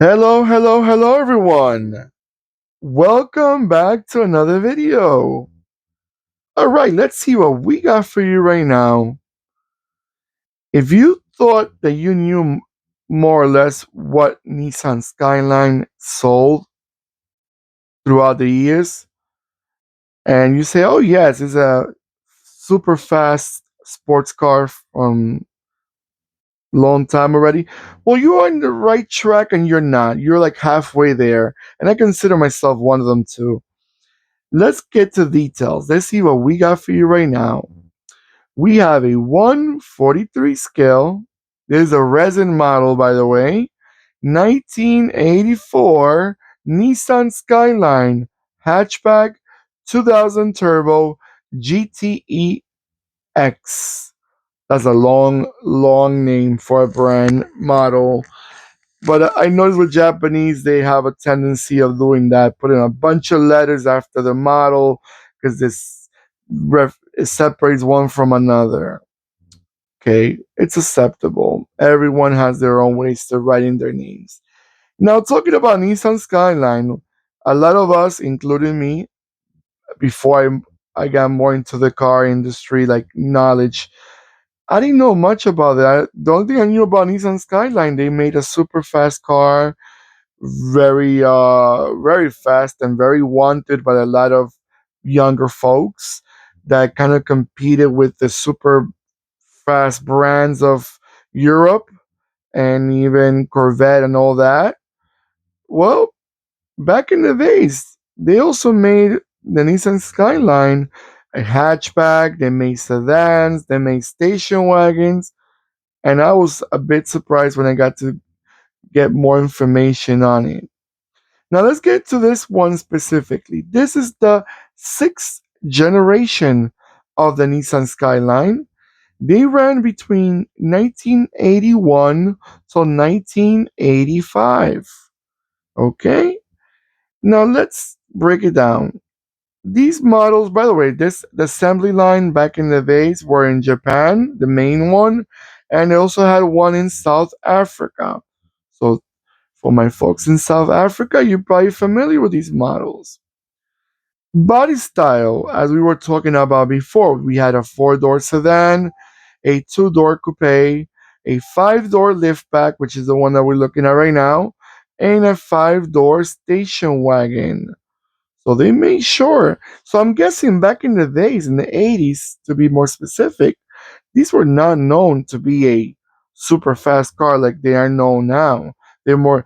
Hello, hello, hello, everyone. Welcome back to another video. All right, let's see what we got for you right now. If you thought that you knew more or less what Nissan Skyline sold throughout the years, and you say, oh, yes, it's a super fast sports car from long time already, well, you're on the right track and you're not. You're like halfway there, and I consider myself one of them too. Let's get to details. Let's see what we got for you right now. We have a 143 scale. This is a resin model, by the way. 1984 Nissan Skyline hatchback 2000 turbo GTE X. That's a long, long name for a brand model. But I noticed with Japanese, they have a tendency of doing that, putting a bunch of letters after the model because it separates one from another. Okay, it's acceptable. Everyone has their own ways to writing their names. Now, talking about Nissan Skyline, a lot of us, including me, before I got more into the car industry, like knowledge, I didn't know much about that. The only thing I knew about Nissan Skyline, they made a super fast car, very fast and very wanted by a lot of younger folks that kind of competed with the super fast brands of Europe and even Corvette and all that. Well, back in the days, they also made the Nissan Skyline a hatchback. They made sedans, they made station wagons, and I was a bit surprised when I got to get more information on it. Now let's get to this one specifically. This is the sixth generation of the Nissan Skyline. They ran between 1981 to 1985. Okay? Now let's break it down. These models, by the way, the assembly line back in the days were in Japan, the main one, and they also had one in South Africa. So for my folks in South Africa, you're probably familiar with these models. Body style, as we were talking about before, we had a four-door sedan, a two-door coupe, a five-door liftback, which is the one that we're looking at right now, and a five-door station wagon. So they made sure. So I'm guessing back in the days, in the 80s, to be more specific, these were not known to be a super fast car like they are known now. They were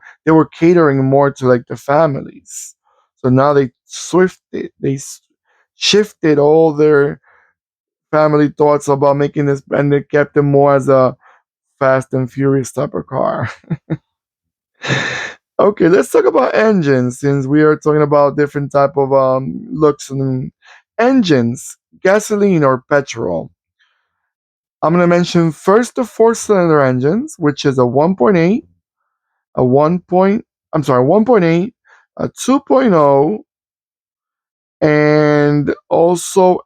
catering more to like the families. So now shifted all their family thoughts about making this, and they kept them more as a fast and furious type of car. Okay, let's talk about engines since we are talking about different type of looks and engines, gasoline or petrol. I'm going to mention first the four-cylinder engines, which is a 1.8, a 1 point, I'm sorry, 1.8, a 2.0, and also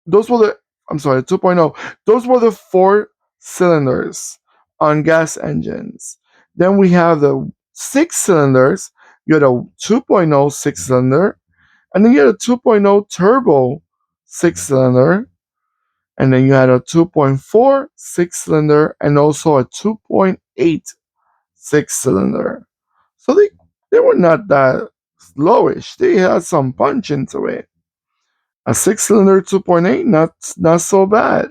those were the I'm sorry, 2.0. Those were the four cylinders on gas engines. Then we have the six cylinders. You had a 2.0 six cylinder, and then you had a 2.0 turbo six cylinder, and then you had a 2.4 six cylinder and also a 2.8 six cylinder. So they were not that slowish. They had some punch into it. A six cylinder 2.8, not so bad.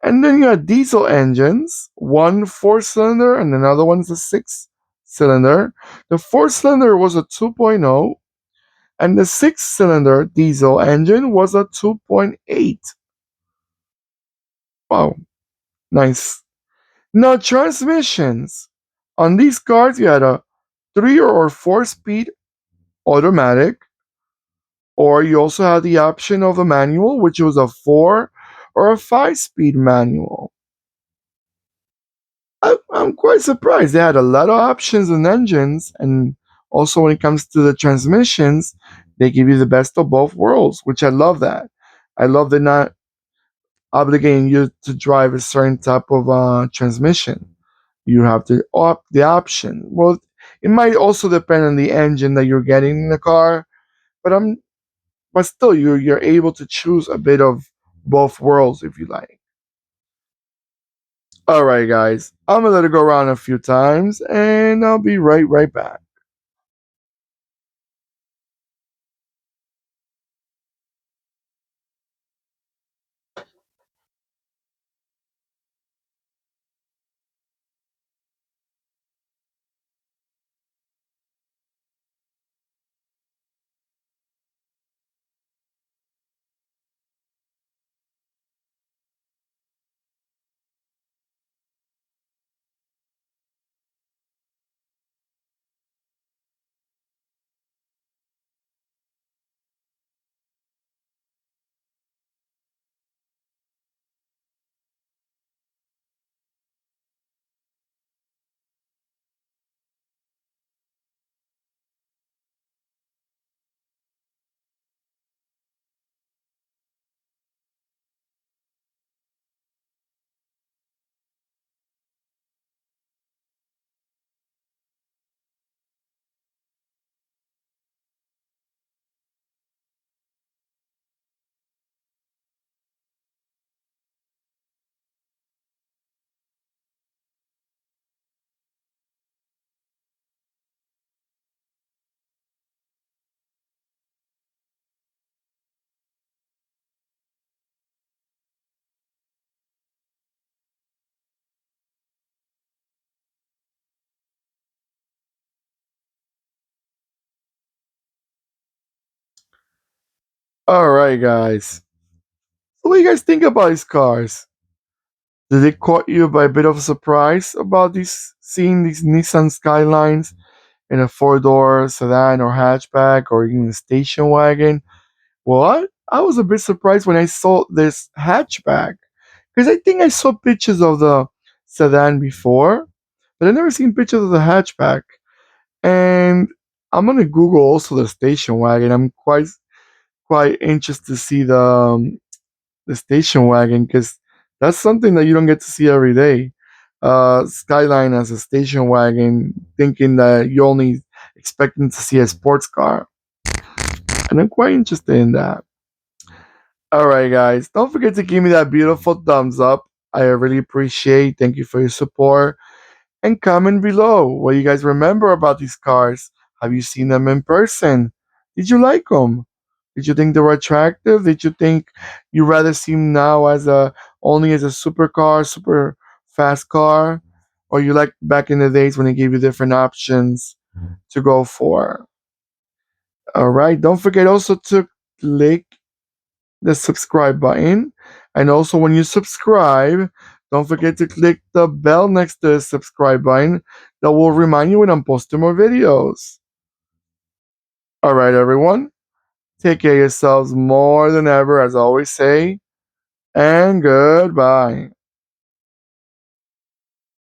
And then you had diesel engines, one four cylinder and another one's a six cylinder. The four cylinder was a 2.0 and the six cylinder diesel engine was a 2.8. Wow, nice. Now, transmissions. On these cars, you had a 3 or 4 speed automatic, or you also had the option of a manual, which was a 4 or a 5 speed manual. I'm quite surprised. They had a lot of options in engines, and also when it comes to the transmissions, they give you the best of both worlds, which I love that. I love they're not obligating you to drive a certain type of transmission. you have to opt the option. Well, it might also depend on the engine that you're getting in the car, but still you're able to choose a bit of both worlds if you like. All right, guys, I'm gonna let it go around a few times, and I'll be right back. All right, guys. So what do you guys think about these cars? Did it caught you by a bit of a surprise about these seeing these Nissan Skylines in a four-door sedan or hatchback or even a station wagon? Well, I was a bit surprised when I saw this hatchback because I think I saw pictures of the sedan before, but I never seen pictures of the hatchback. And I'm gonna Google also the station wagon. I'm quite interested to see the station wagon because that's something that you don't get to see every day. Skyline as a station wagon, thinking that you're only expecting to see a sports car, and I'm quite interested in that. All right, guys, don't forget to give me that beautiful thumbs up. I really appreciate. Thank you for your support. And comment below what you guys remember about these cars. Have you seen them in person? Did you like them? Did you think they were attractive? Did you think you rather see them now as a only as a supercar, super fast car, or you like back in the days when they gave you different options to go for? All right. Don't forget also to click the subscribe button, and also when you subscribe, don't forget to click the bell next to the subscribe button that will remind you when I'm posting more videos. All right, everyone, take care of yourselves more than ever, as I always say, and goodbye.